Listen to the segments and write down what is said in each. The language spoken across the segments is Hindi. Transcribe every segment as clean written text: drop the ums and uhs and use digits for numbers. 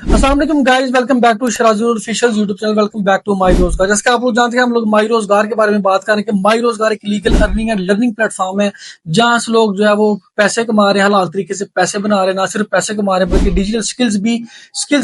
अस्सलाम वालेकुम guys, welcome back to Sharajul official YouTube channel. Welcome back to my रोजगार। जैसे कि आप लोग जानते हैं, हम लोग माई रोजगार के बारे में बात करें कि माई रोजगार एक legal earning and learning platform है, जहां से लोग जो है वो पैसे कमा रहे हैं, हलाल तरीके से पैसे बना रहे हैं। ना सिर्फ पैसे कमा रहे हैं बल्कि डिजिटल स्किल्स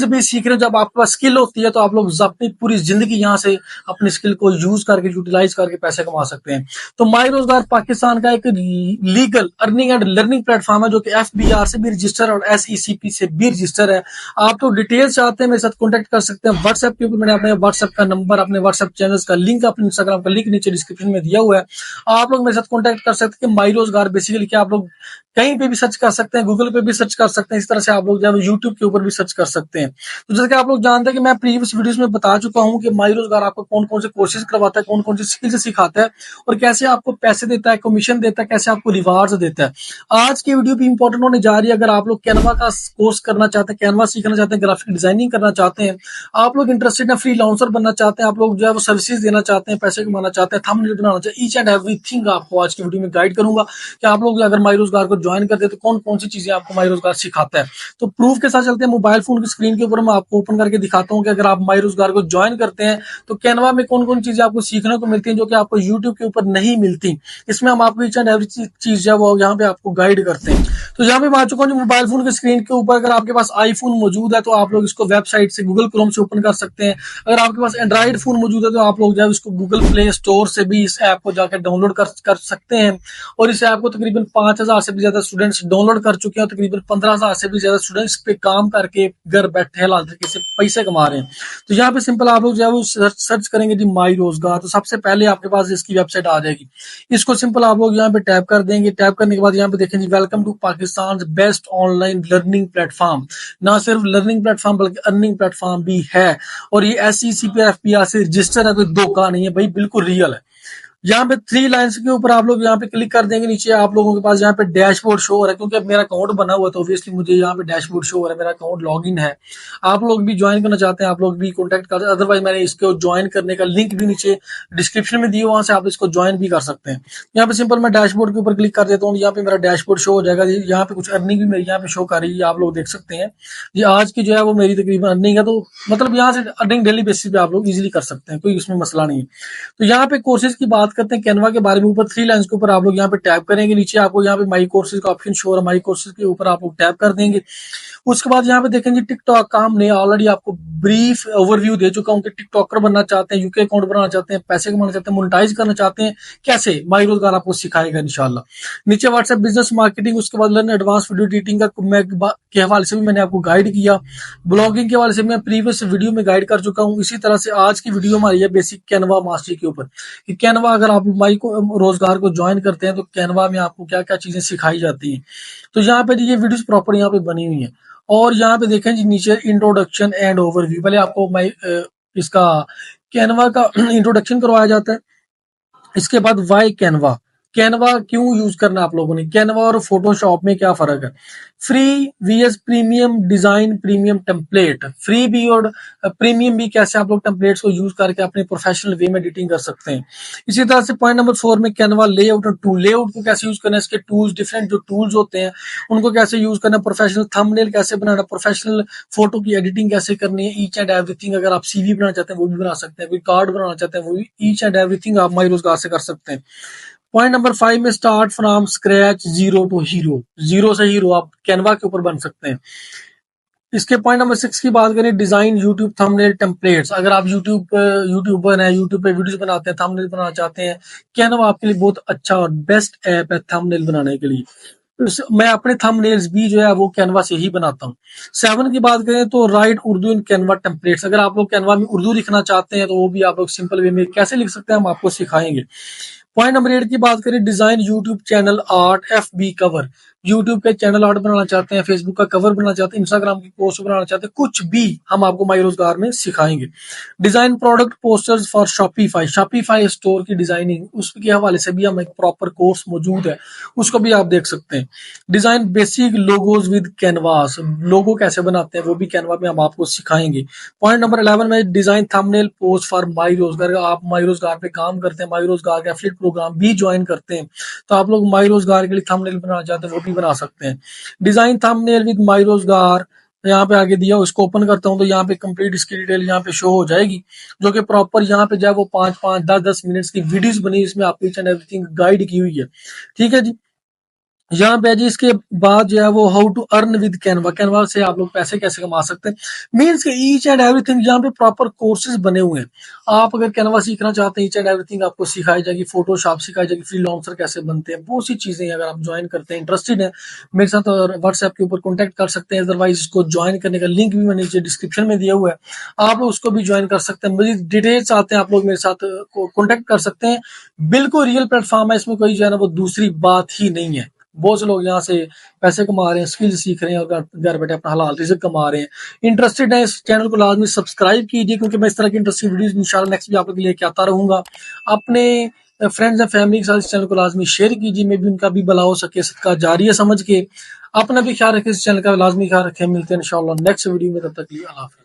भी सीख रहे हैं। जब आपके पास स्किल होती है तो आप लोग अपनी पूरी जिंदगी यहाँ से अपनी स्किल को यूज करके, यूटिलाइज करके पैसे कमा सकते हैं। तो माई रोजगार पाकिस्तान का एक legal earning and learning platform है, जो कि FBR से भी रजिस्टर और SECP से भी रजिस्टर है। आप तो डिटेल्स चाहते हैं मेरे साथ कांटेक्ट कर सकते हैं व्हाट्सएप के ऊपर। मैंने अपने व्हाट्सएप का नंबर, अपने व्हाट्सएप चैनल्स का लिंक, अपने इंस्टाग्राम का लिंक नीचे डिस्क्रिप्शन में दिया हुआ है। आप लोग मेरे साथ कांटेक्ट कर सकते हैं। माई रोजगार बेसिकली क्या, आप लोग कहीं पे भी सर्च कर सकते हैं, गूगल पे भी सर्च कर सकते हैं। इस तरह से आप लोग जो है यूट्यूब के ऊपर भी सर्च कर सकते हैं। तो जैसे कि आप लोग जानते हैं कि मैं प्रीवियस वीडियोस में बता चुका हूं कि माई रोजगार आपको कौन कौन से कोर्सेज करवाता है, कौन कौन सी स्किल्स सिखाता है और कैसे आपको पैसे देता है, कमीशन देता है, कैसे आपको रिवार्ड्स देता है। आज की वीडियो भी इंपॉर्टेंट होने जा रही है। अगर आप लोग कैनवा का कोर्स करना चाहते हैं, कैनवा सीखना चाहते हैं, ग्राफिक डिजाइनिंग करना चाहते हैं, आप लोग इंटरेस्टेड है, फ्रीलांसर बनना चाहते हैं, आप लोग जो है वो सर्विसेज देना चाहते हैं, पैसे कमाना चाहते हैं, थंबनेल बनाना चाहते हैं, ईच एंड एवरीथिंग आपको आज की वीडियो में गाइड करूंगा कि आप लोग अगर माई रोजगार को ज्वाइन करते हैं तो कौन कौन सी चीजें आपको माई रोजगार सिखाता है। तो प्रूफ के साथ चलते हैं। मोबाइल फोन की स्क्रीन के ऊपर मैं आपको ओपन करके दिखाता हूँ कि अगर आप माई रोजगार को ज्वाइन करते हैं तो कैनवा में कौन कौन चीजें आपको सीखने को मिलती हैं, जो कि आपको यूट्यूब के ऊपर नहीं मिलती। इसमें हम आपको ईच एंड एवरी चीज है वो यहाँ पे आपको गाइड करते हैं। तो यहाँ पे मैं आ चुका हूँ मोबाइल फोन की स्क्रीन के ऊपर। अगर आपके पास आईफोन मौजूद है तो आप लोग इसको वेबसाइट से गूगल क्रोम से ओपन कर सकते हैं। अगर आपके पास एंड्रॉइड फोन मौजूद है तो आप लोग जो है इसको गूगल प्ले स्टोर से भी इस ऐप को जाकर डाउनलोड कर सकते हैं। और इस ऐप को तकरीबन 5,000 से भी ज्यादा स्टूडेंट्स डाउनलोड कर चुके हैं। तकरीबन 15,000 से भी ज्यादा स्टूडेंट्स पे काम करके घर बैठे हलाल तरीके से पैसे कमा रहे हैं। तो यहाँ पे सिंपल आप लोग जो है वो सर्च करेंगे जी माई रोजगार, तो सबसे पहले आपके पास इसकी वेबसाइट आ जाएगी। इसको सिंपल आप लोग यहाँ पे टैप कर देंगे। टैप करने के बाद यहाँ पे देखेंगे welcome to Pakistan best online learning platform. ना सिर्फ लर्निंग प्लेटफॉर्म बल्कि अर्निंग प्लेटफॉर्म भी है। और ये SECP और FBR से रजिस्टर है, कोई धोखा नहीं है भाई, बिल्कुल रियल है। यहाँ पे 3 लाइन्स के ऊपर आप लोग यहाँ पे क्लिक कर देंगे। नीचे आप लोगों के पास यहाँ पे डैशबोर्ड शो हो रहा है, क्योंकि अब मेरा अकाउंट बना हुआ है तो ऑब्वियसली मुझे यहाँ पे डैशबोर्ड शो हो रहा है, मेरा अकाउंट लॉगिन है। आप लोग भी ज्वाइन करना चाहते हैं, आप लोग भी कॉन्टेक्ट कर, अदरवाइज मैंने इसको ज्वाइन करने का लिंक भी नीचे डिस्क्रिप्शन में दिया, वहां से आप इसको ज्वाइन भी कर सकते हैं। यहाँ पे सिंपल मैं डैशबोर्ड के ऊपर क्लिक कर देता हूँ। यहाँ पे मेरा डैशबोर्ड शो हो जाएगा। यहाँ पे कुछ अर्निंग भी मेरी यहाँ पे शो कर रही है, आप लोग देख सकते हैं। ये आज की जो है वो मेरी तकरीबन अर्निंग है, तो मतलब यहाँ से अर्निंग डेली बेसिस पे आप लोग इजीली कर सकते हैं, कोई इसमें मसला नहीं है। तो यहाँ पे कोर्सेज की बात करते हैं, कैनवा के बारे में। ऊपर 3 लाइन्स के ऊपर आप लोग यहाँ पे टैप करेंगे। नीचे आपको यहाँ पे माई कोर्सेज का ऑप्शन शो है, माई कोर्सेज के ऊपर आप लोग टैप कर देंगे। उसके बाद यहाँ पे देखेंगे टिकटॉक का। हमने ऑलरेडी आपको ब्रीफ ओवरव्यू दे चुका हूँ कि टिकटॉकर बनना चाहते हैं, यूके अकाउंट बनाना चाहते हैं, पैसे कमाना चाहते हैं, मोनेटाइज करना चाहते हैं, कैसे माई रोजगार आपको सिखाएगा इंशाल्लाह। नीचे व्हाट्सएप बिजनेस मार्केटिंग, उसके बाद लर्न एडवांस वीडियो एडिटिंग का के हवाले से भी मैंने आपको गाइड किया। ब्लॉगिंग के हवाले से मैं प्रीवियस वीडियो में गाइड कर चुका हूँ। इसी तरह से आज की वीडियो हमारी है बेसिक कैनवा मास्टरी के ऊपर कि कैनवा अगर आप माई को रोजगार को ज्वाइन करते हैं तो कैनवा में आपको क्या क्या चीजें सिखाई जाती हैं। तो यहाँ पे ये वीडियोस प्रॉपर यहाँ पे बनी हुई है। और यहाँ पे देखें जी नीचे इंट्रोडक्शन एंड ओवरव्यू। पहले आपको मैं इसका कैनवा का इंट्रोडक्शन करवाया जाता है। इसके बाद वाई कैनवा, कैनवा क्यों यूज करना आप लोगों ने, कैनवा और फोटोशॉप में क्या फर्क है, free VS premium design, premium template, free भी और प्रीमियम भी, कैसे आप लोग टेम्पलेट्स को यूज करके अपने प्रोफेशनल वे में एडिटिंग कर सकते हैं। इसी तरह से पॉइंट नंबर 4 में कैनवा लेआउट और टूल, लेआउट को कैसे यूज करना है, इसके टूल्स, डिफरेंट जो टूल्स होते हैं उनको कैसे यूज करना, प्रोफेशनल थंबनेल कैसे बनाना, प्रोफेशनल फोटो की एडिटिंग कैसे करनी है, ईच एंड एवरीथिंग। अगर आप CV बनाना चाहते हैं वो भी बना सकते हैं, कोई कार्ड बनाना चाहते हैं वो भी, ईच एंड एवरीथिंग आप माई रोजगार से कर सकते हैं। पॉइंट नंबर 5 में start from scratch zero to hero, zero से हीरो आप कैनवा के ऊपर बन सकते हैं। इसके पॉइंट नंबर 6 की बात करें, डिजाइन यूट्यूब थंबनेल टेम्पलेट्स। अगर आप यूट्यूबर हैं, यूट्यूब पे वीडियोस बनाते हैं, थंबनेल बनाना चाहते हैं, कैनवा आपके लिए बहुत अच्छा और बेस्ट ऐप है थंबनेल बनाने के लिए। मैं अपने थंबनेल्स भी जो है वो कैनवा से ही बनाता हूँ। 7 की बात करें तो right Urdu in Canva templates. अगर आप लोग कैनवा में उर्दू लिखना चाहते हैं तो वो भी आप लोग सिंपल वे में कैसे लिख सकते हैं हम आपको सिखाएंगे। पॉइंट नंबर 8 की बात करें, design YouTube channel art, FB cover. YouTube के चैनल आर्ट बनाना चाहते हैं, फेसबुक का कवर बनाना चाहते हैं, इंस्टाग्राम की पोस्ट बनाना चाहते हैं, कुछ भी हम आपको माई रोजगार में सिखाएंगे। Design product posters for Shopify, Shopify store की डिजाइनिंग, उसके हवाले से भी हम एक प्रॉपर कोर्स मौजूद है, उसको भी आप देख सकते हैं। Design basic logos with canvas, logo कैसे बनाते हैं वो भी कैनवा में हम आपको सिखाएंगे। पॉइंट नंबर 11 में design thumbnail post for my रोजगार। आप माई रोजगार पे काम करते हैं, माई रोजगार का एफिलिएट प्रोग्राम भी ज्वाइन करते हैं, तो आप लोग माई रोजगार के लिए थंबनेल बनाना चाहते हैं वो भी बना सकते हैं। डिजाइन थंबनेल विद माई रोजगार यहाँ पे आगे दिया, उसको ओपन करता हूँ तो यहाँ पे कंप्लीट इसकी डिटेल यहाँ पे शो हो जाएगी, जो कि प्रॉपर यहाँ पे जो है वो 5-5, 10-10 मिनट्स की वीडियोस बनी, इसमें आपको ईच एंड एवरीथिंग गाइड की हुई है। ठीक है जी। यहाँ पे है जी, इसके बाद जो है वो how to earn with Canva, Canva से आप लोग पैसे कैसे कमा सकते हैं, मीन्स के ईच एंड एवरीथिंग यहाँ पे प्रॉपर कोर्सेज बने हुए हैं। आप अगर कैनवा सीखना चाहते हैं, ईच एंड एवरीथिंग आपको सिखाई जाएगी, फोटोशॉप सिखाई जाएगी, फ्रीलांसर कैसे बनते हैं, बहुत सी चीजें हैं। अगर आप ज्वाइन करते हैं, इंटरेस्टेड है मेरे साथ, और व्हाट्सएप के ऊपर कॉन्टैक्ट कर सकते हैं। अदरवाइज इसको ज्वाइन करने का लिंक भी मैंने नीचे डिस्क्रिप्शन में दिया हुआ है, आप लोग उसको भी ज्वाइन कर सकते हैं। मजीद डिटेल्स आते हैं, आप लोग मेरे साथ कॉन्टैक्ट कर सकते हैं। बिल्कुल रियल प्लेटफॉर्म है, इसमें कोई जो है ना वो दूसरी बात ही नहीं है। बहुत से लोग यहाँ से पैसे कमा रहे हैं, स्किल सीख रहे हैं, और घर बैठे अपना हलाल रिज़्क कमा रहे हैं। इंटरेस्टेड है, इस चैनल को लाजमी सब्सक्राइब कीजिए, क्योंकि मैं इस तरह की इंटरेस्टिंग वीडियोस इंशाल्लाह नेक्स्ट भी आप लोग के लिए लेके आता रहूंगा। अपने फ्रेंड्स एंड फैमिली के साथ इस चैनल को लाजमी शेयर कीजिए, मैं भी उनका भी भला हो सके, सदका जारिया समझ के। अपना भी ख्याल रखें, इस चैनल का लाजमी ख्याल रखें। मिलते हैं इंशाल्लाह नेक्स्ट वीडियो में, तब तक के लिए अल्लाह हाफ़िज़।